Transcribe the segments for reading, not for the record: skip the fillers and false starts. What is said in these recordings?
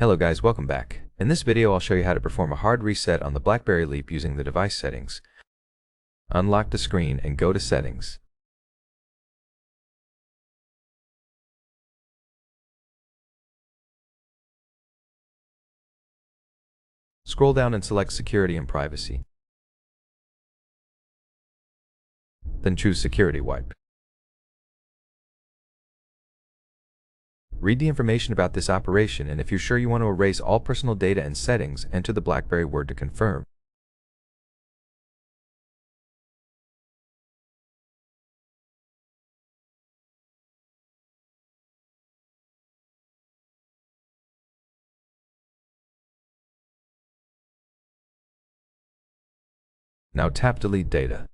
Hello guys, welcome back. In this video I'll show you how to perform a hard reset on the BlackBerry Leap using the device settings. Unlock the screen and go to Settings. Scroll down and select Security and Privacy. Then choose Security Wipe. Read the information about this operation, and if you're sure you want to erase all personal data and settings, enter the BlackBerry word to confirm. Now tap Delete Data.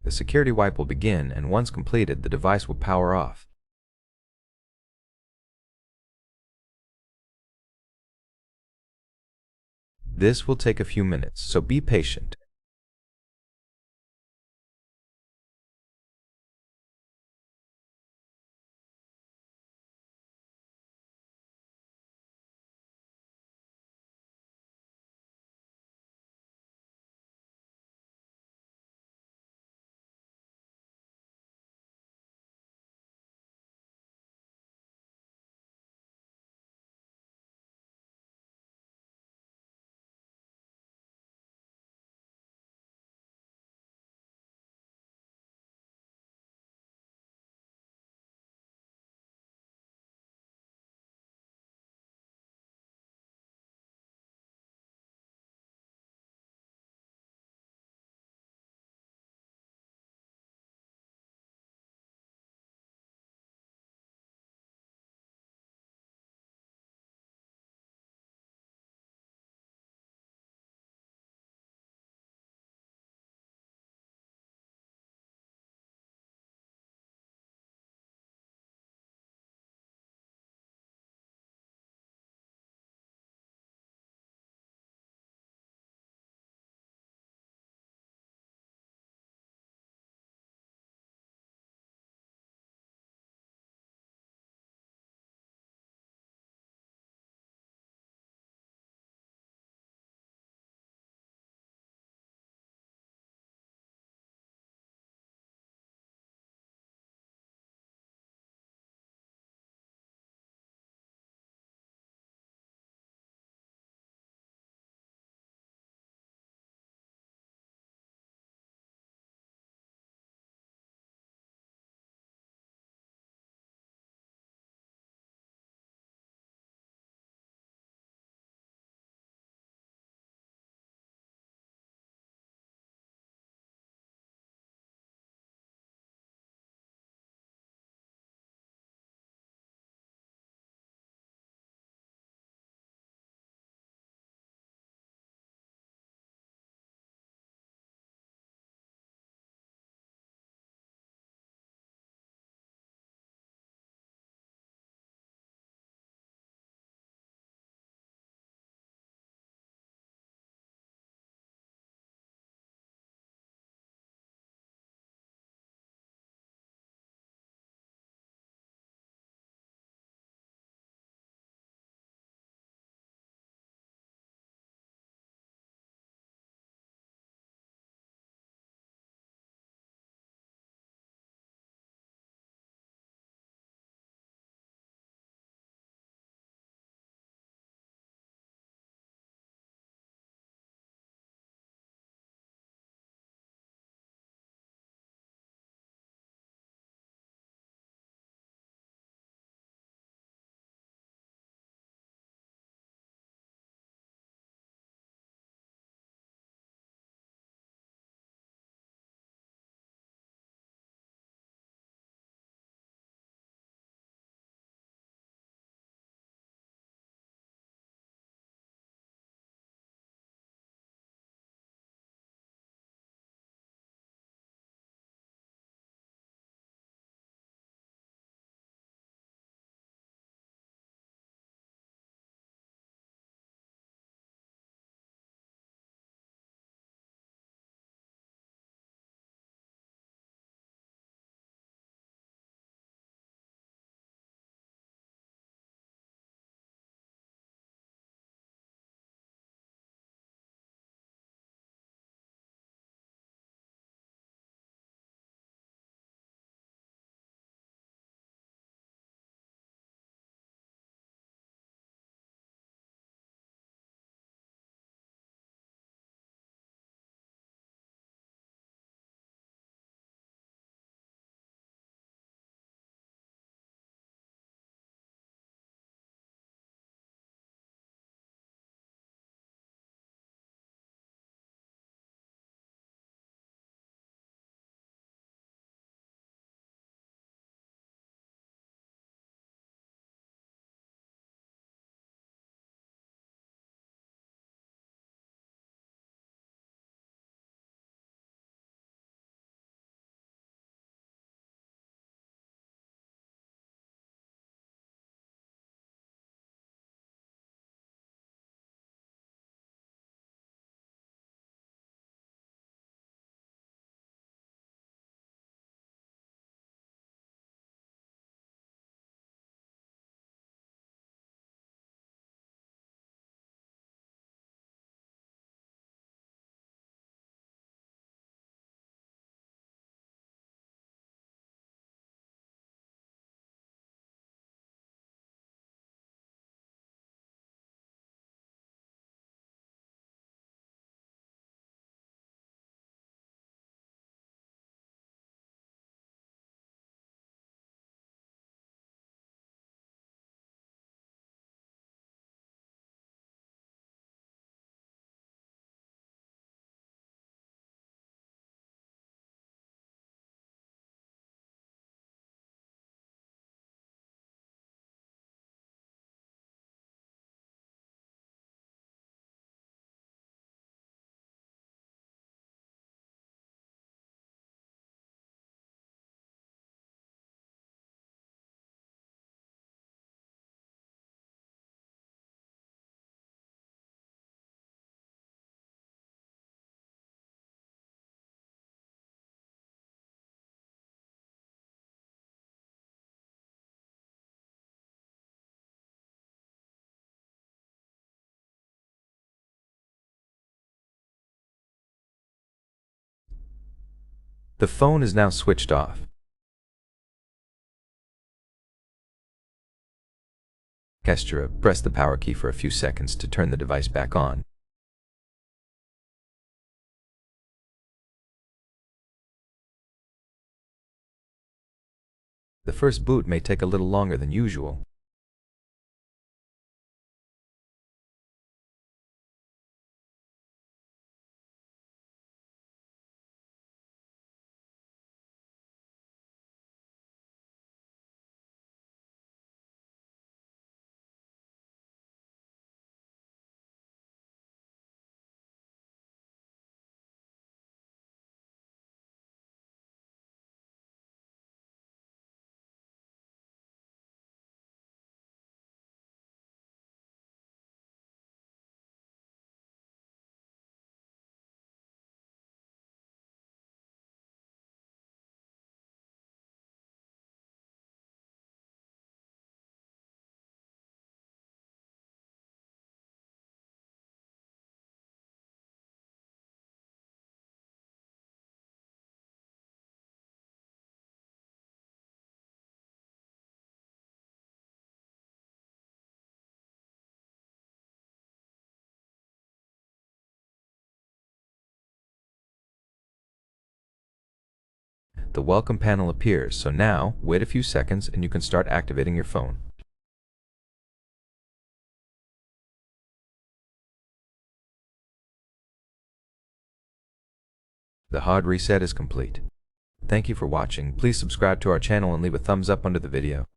The security wipe will begin, and once completed, the device will power off. This will take a few minutes, so be patient. The phone is now switched off. Press the power key for a few seconds to turn the device back on. The first boot may take a little longer than usual. The welcome panel appears, so now wait a few seconds and you can start activating your phone. The hard reset is complete. Thank you for watching. Please subscribe to our channel and leave a thumbs up under the video.